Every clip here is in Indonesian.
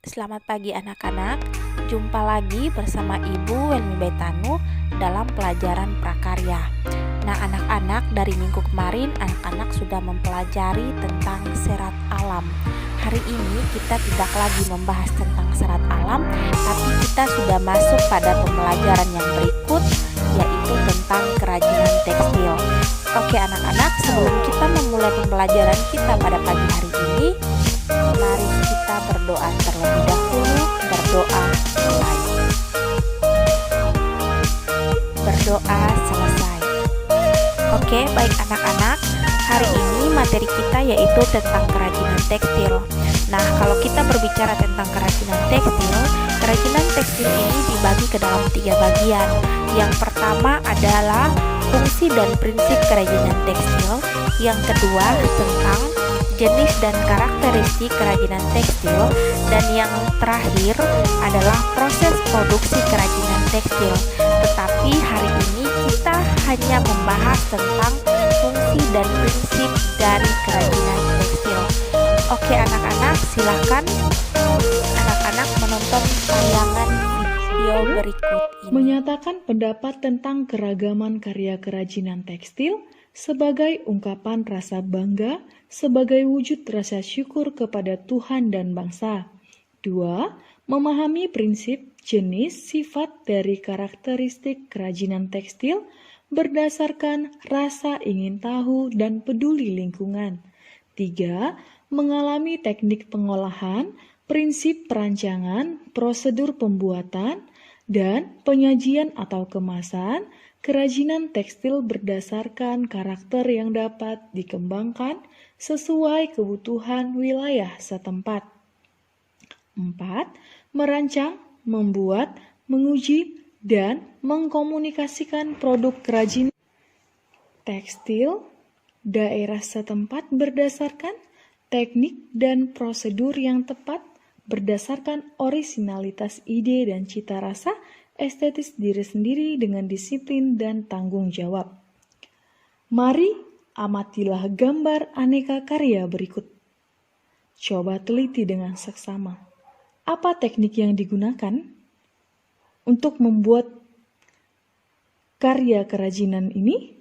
Selamat pagi anak-anak, jumpa lagi bersama Ibu Welmi Betanu dalam pelajaran prakarya. Nah anak-anak, dari minggu kemarin anak-anak sudah mempelajari tentang serat alam. Hari ini kita tidak lagi membahas tentang serat alam, tapi kita sudah masuk pada pembelajaran yang berikut, yaitu tentang kerajinan tekstil. Oke anak-anak, sebelum kita memulai pembelajaran kita pada pagi hari ini, mari kita berdoa terlebih dahulu. Berdoa mulai. Berdoa selesai. Oke, baik anak-anak. Hari ini materi kita yaitu tentang kerajinan tekstil. Nah, kalau kita berbicara tentang kerajinan tekstil ini dibagi ke dalam 3 bagian. Yang pertama adalah fungsi dan prinsip kerajinan tekstil. Yang kedua tentang jenis dan karakteristik kerajinan tekstil, dan yang terakhir adalah proses produksi kerajinan tekstil. Tetapi hari ini kita hanya membahas tentang fungsi dan prinsip dari kerajinan tekstil. Oke anak-anak, silakan anak-anak menonton tayangan video berikut ini. Menyatakan pendapat tentang keragaman karya kerajinan tekstil sebagai ungkapan rasa bangga, sebagai wujud rasa syukur kepada Tuhan dan bangsa. 2. Memahami prinsip, jenis, sifat dari karakteristik kerajinan tekstil berdasarkan rasa ingin tahu dan peduli lingkungan. 3. Mengalami teknik pengolahan, prinsip perancangan, prosedur pembuatan, dan penyajian atau kemasan kerajinan tekstil berdasarkan karakter yang dapat dikembangkan sesuai kebutuhan wilayah setempat. 4. Merancang, membuat, menguji, dan mengkomunikasikan produk kerajinan tekstil daerah setempat berdasarkan teknik dan prosedur yang tepat berdasarkan orisinalitas ide dan cita rasa estetis diri sendiri dengan disiplin dan tanggung jawab. Mari amatilah gambar aneka karya berikut. Coba teliti dengan seksama. Apa teknik yang digunakan untuk membuat karya kerajinan ini?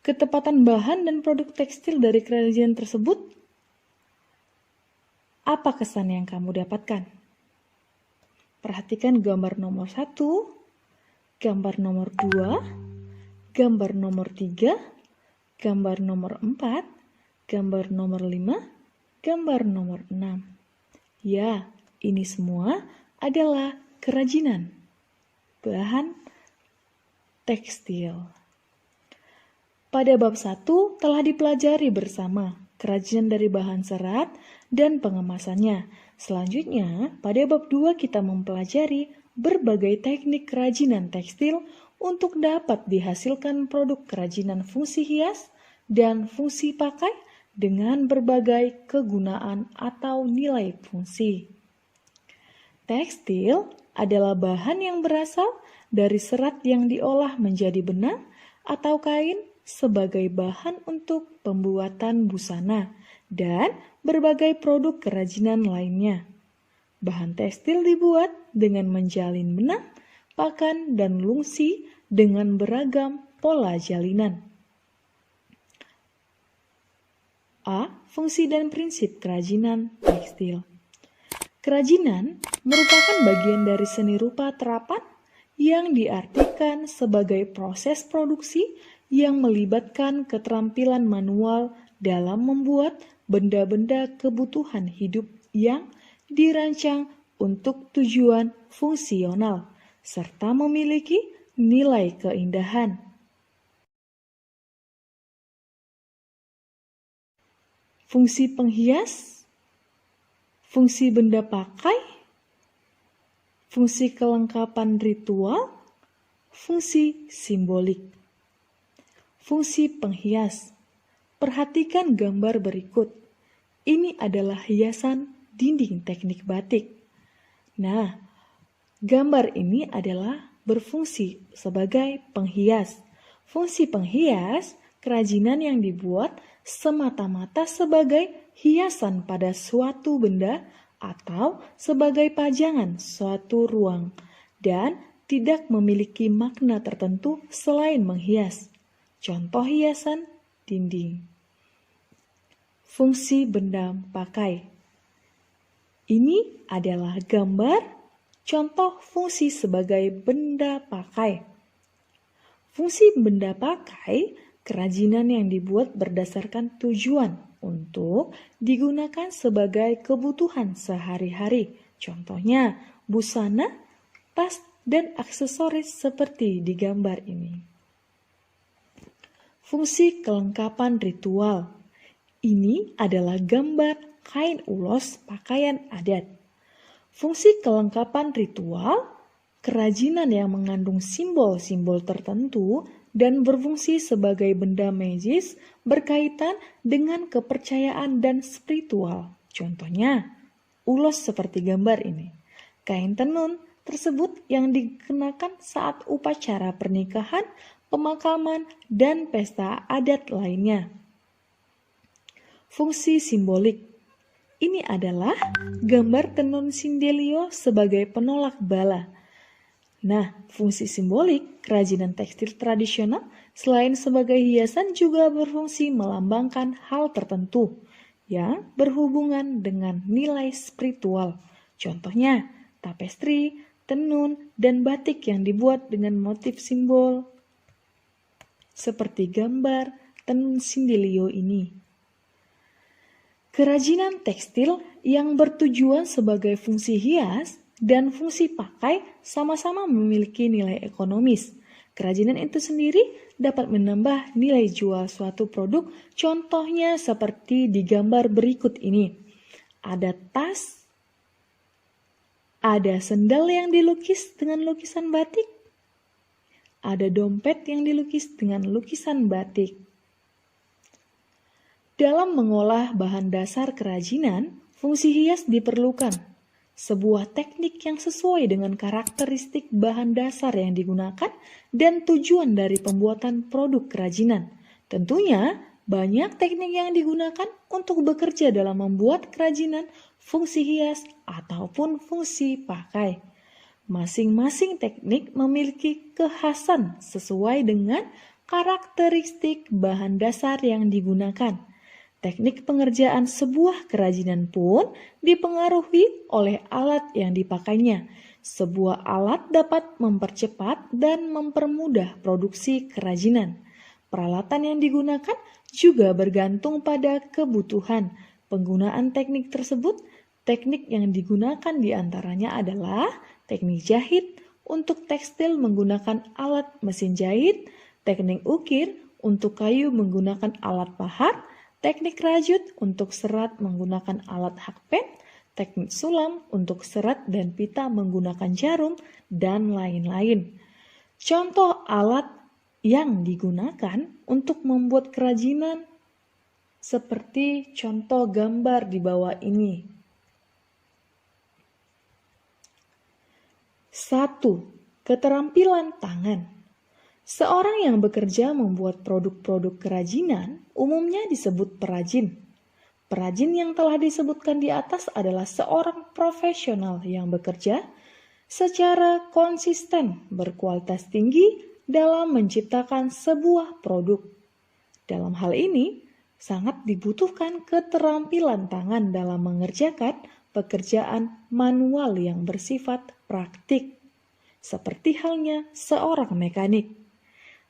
Ketepatan bahan dan produk tekstil dari kerajinan tersebut? Apa kesan yang kamu dapatkan? Perhatikan gambar nomor 1, gambar nomor 2, gambar nomor 3, gambar nomor 4, gambar nomor 5, gambar nomor 6. Ya, ini semua adalah kerajinan bahan tekstil. Pada bab 1 telah dipelajari bersama kerajinan dari bahan serat dan pengemasannya. Selanjutnya, pada bab 2 kita mempelajari berbagai teknik kerajinan tekstil untuk dapat dihasilkan produk kerajinan fungsi hias dan fungsi pakai dengan berbagai kegunaan atau nilai fungsi. Tekstil adalah bahan yang berasal dari serat yang diolah menjadi benang atau kain sebagai bahan untuk pembuatan busana dan berbagai produk kerajinan lainnya. Bahan tekstil dibuat dengan menjalin benang, pakan, dan lungsi dengan beragam pola jalinan. A. Fungsi dan prinsip kerajinan tekstil. Kerajinan merupakan bagian dari seni rupa terapan yang diartikan sebagai proses produksi yang melibatkan keterampilan manual dalam membuat benda-benda kebutuhan hidup yang dirancang untuk tujuan fungsional serta memiliki nilai keindahan. Fungsi penghias, fungsi benda pakai, fungsi kelengkapan ritual, fungsi simbolik. Fungsi penghias. Perhatikan gambar berikut. Ini adalah hiasan dinding teknik batik. Nah, gambar ini adalah berfungsi sebagai penghias. Fungsi penghias, kerajinan yang dibuat semata-mata sebagai hiasan pada suatu benda atau sebagai pajangan suatu ruang dan tidak memiliki makna tertentu selain menghias. Contoh hiasan dinding. Fungsi benda pakai. Ini adalah gambar contoh fungsi sebagai benda pakai. Fungsi benda pakai kerajinan yang dibuat berdasarkan tujuan untuk digunakan sebagai kebutuhan sehari-hari. Contohnya busana, tas, dan aksesoris seperti di gambar ini. Fungsi kelengkapan ritual. Ini adalah gambar kain ulos pakaian adat. Fungsi kelengkapan ritual, kerajinan yang mengandung simbol-simbol tertentu dan berfungsi sebagai benda magis berkaitan dengan kepercayaan dan spiritual. Contohnya, ulos seperti gambar ini. Kain tenun tersebut yang dikenakan saat upacara pernikahan, pemakaman, dan pesta adat lainnya. Fungsi simbolik. Ini adalah gambar tenun Sindelio sebagai penolak bala. Nah, fungsi simbolik kerajinan tekstil tradisional selain sebagai hiasan juga berfungsi melambangkan hal tertentu yang berhubungan dengan nilai spiritual. Contohnya, tapestri, tenun, dan batik yang dibuat dengan motif simbol seperti gambar tenun Sindelio ini. Kerajinan tekstil yang bertujuan sebagai fungsi hias dan fungsi pakai sama-sama memiliki nilai ekonomis. Kerajinan itu sendiri dapat menambah nilai jual suatu produk, contohnya seperti di gambar berikut ini. Ada tas, ada sendal yang dilukis dengan lukisan batik, ada dompet yang dilukis dengan lukisan batik. Dalam mengolah bahan dasar kerajinan, fungsi hias diperlukan. Sebuah teknik yang sesuai dengan karakteristik bahan dasar yang digunakan dan tujuan dari pembuatan produk kerajinan. Tentunya, banyak teknik yang digunakan untuk bekerja dalam membuat kerajinan fungsi hias ataupun fungsi pakai. Masing-masing teknik memiliki kekhasan sesuai dengan karakteristik bahan dasar yang digunakan. Teknik pengerjaan sebuah kerajinan pun dipengaruhi oleh alat yang dipakainya. Sebuah alat dapat mempercepat dan mempermudah produksi kerajinan. Peralatan yang digunakan juga bergantung pada kebutuhan. Penggunaan teknik tersebut, teknik yang digunakan diantaranya adalah teknik jahit untuk tekstil menggunakan alat mesin jahit, teknik ukir untuk kayu menggunakan alat pahat, teknik rajut untuk serat menggunakan alat hakpen, teknik sulam untuk serat dan pita menggunakan jarum, dan lain-lain. Contoh alat yang digunakan untuk membuat kerajinan seperti contoh gambar di bawah ini. 1. Keterampilan tangan. Seorang yang bekerja membuat produk-produk kerajinan umumnya disebut perajin. Perajin yang telah disebutkan di atas adalah seorang profesional yang bekerja secara konsisten berkualitas tinggi dalam menciptakan sebuah produk. Dalam hal ini, sangat dibutuhkan keterampilan tangan dalam mengerjakan pekerjaan manual yang bersifat praktik, seperti halnya seorang mekanik.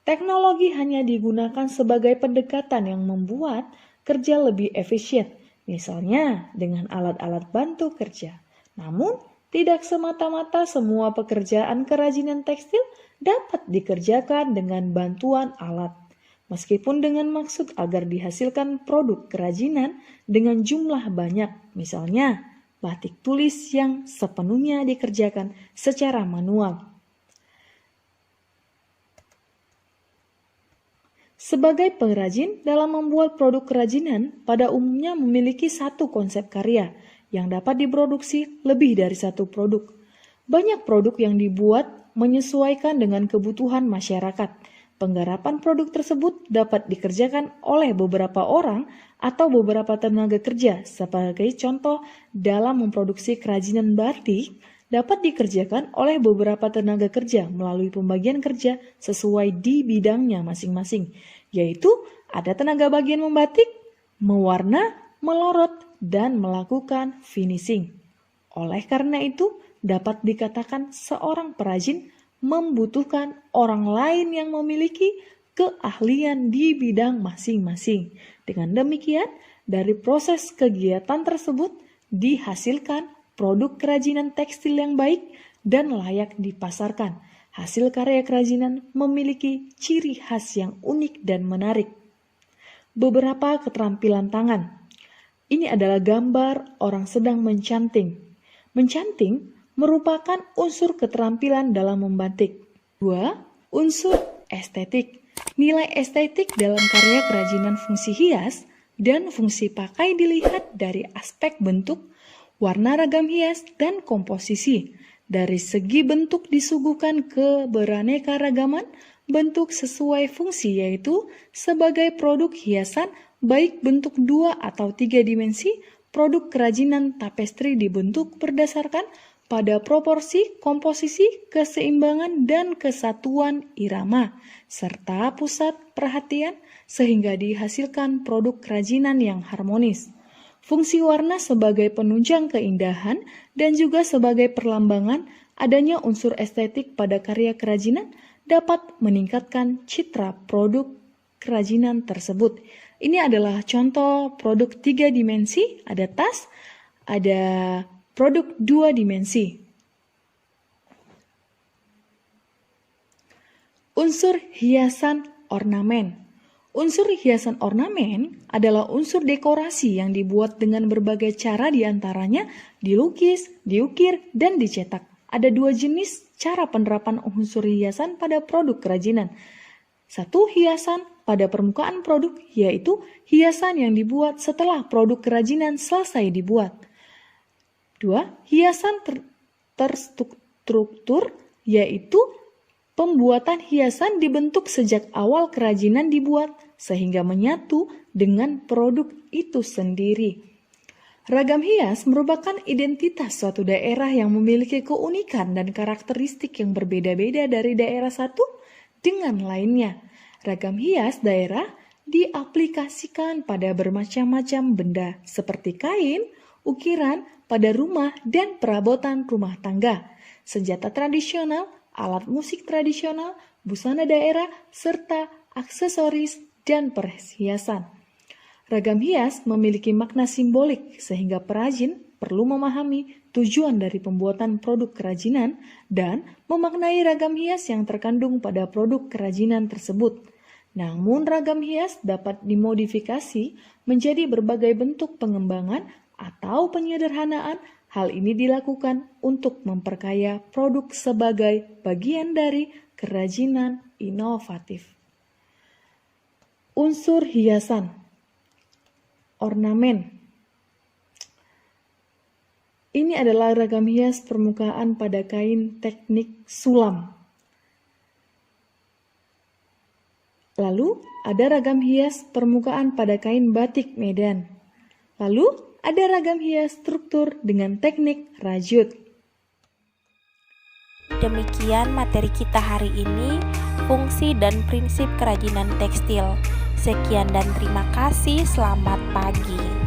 Teknologi hanya digunakan sebagai pendekatan yang membuat kerja lebih efisien, misalnya dengan alat-alat bantu kerja. Namun, tidak semata-mata semua pekerjaan kerajinan tekstil dapat dikerjakan dengan bantuan alat, meskipun dengan maksud agar dihasilkan produk kerajinan dengan jumlah banyak, misalnya batik tulis yang sepenuhnya dikerjakan secara manual. Sebagai pengrajin, dalam membuat produk kerajinan pada umumnya memiliki satu konsep karya yang dapat diproduksi lebih dari satu produk. Banyak produk yang dibuat menyesuaikan dengan kebutuhan masyarakat. Penggarapan produk tersebut dapat dikerjakan oleh beberapa orang atau beberapa tenaga kerja. Sebagai contoh, dalam memproduksi kerajinan batik dapat dikerjakan oleh beberapa tenaga kerja melalui pembagian kerja sesuai di bidangnya masing-masing, yaitu ada tenaga bagian membatik, mewarna, melorot, dan melakukan finishing. Oleh karena itu, dapat dikatakan seorang perajin membutuhkan orang lain yang memiliki keahlian di bidang masing-masing. Dengan demikian, dari proses kegiatan tersebut dihasilkan produk kerajinan tekstil yang baik dan layak dipasarkan. Hasil karya kerajinan memiliki ciri khas yang unik dan menarik. Beberapa keterampilan tangan. Ini adalah gambar orang sedang mencanting. Mencanting merupakan unsur keterampilan dalam membatik. 2. Unsur estetik. Nilai estetik dalam karya kerajinan fungsi hias dan fungsi pakai dilihat dari aspek bentuk, warna ragam hias, dan komposisi. Dari segi bentuk disuguhkan keberaneka-ragaman bentuk sesuai fungsi, yaitu sebagai produk hiasan baik bentuk 2 atau 3 dimensi, produk kerajinan tapestri dibentuk berdasarkan pada proporsi, komposisi, keseimbangan, dan kesatuan irama, serta pusat perhatian sehingga dihasilkan produk kerajinan yang harmonis. Fungsi warna sebagai penunjang keindahan dan juga sebagai perlambangan adanya unsur estetik pada karya kerajinan dapat meningkatkan citra produk kerajinan tersebut. Ini adalah contoh produk 3 dimensi, ada tas, ada produk 2 dimensi. Unsur hiasan ornamen. Unsur hiasan ornamen adalah unsur dekorasi yang dibuat dengan berbagai cara, diantaranya dilukis, diukir, dan dicetak. Ada 2 jenis cara penerapan unsur hiasan pada produk kerajinan. 1. Hiasan pada permukaan produk, yaitu hiasan yang dibuat setelah produk kerajinan selesai dibuat. 2. Hiasan terstruktur, yaitu pembuatan hiasan dibentuk sejak awal kerajinan dibuat sehingga menyatu dengan produk itu sendiri. Ragam hias merupakan identitas suatu daerah yang memiliki keunikan dan karakteristik yang berbeda-beda dari daerah satu dengan lainnya. Ragam hias daerah diaplikasikan pada bermacam-macam benda seperti kain, ukiran, pada rumah dan perabotan rumah tangga, senjata tradisional, alat musik tradisional, busana daerah, serta aksesoris dan perhiasan. Ragam hias memiliki makna simbolik sehingga perajin perlu memahami tujuan dari pembuatan produk kerajinan dan memaknai ragam hias yang terkandung pada produk kerajinan tersebut. Namun ragam hias dapat dimodifikasi menjadi berbagai bentuk pengembangan atau penyederhanaan. Hal ini dilakukan untuk memperkaya produk sebagai bagian dari kerajinan inovatif. Unsur hiasan ornamen. Ini adalah ragam hias permukaan pada kain teknik sulam. Lalu ada ragam hias permukaan pada kain batik Medan. Lalu ada ragam hias struktur dengan teknik rajut. Demikian materi kita hari ini, fungsi dan prinsip kerajinan tekstil. Sekian dan terima kasih, selamat pagi.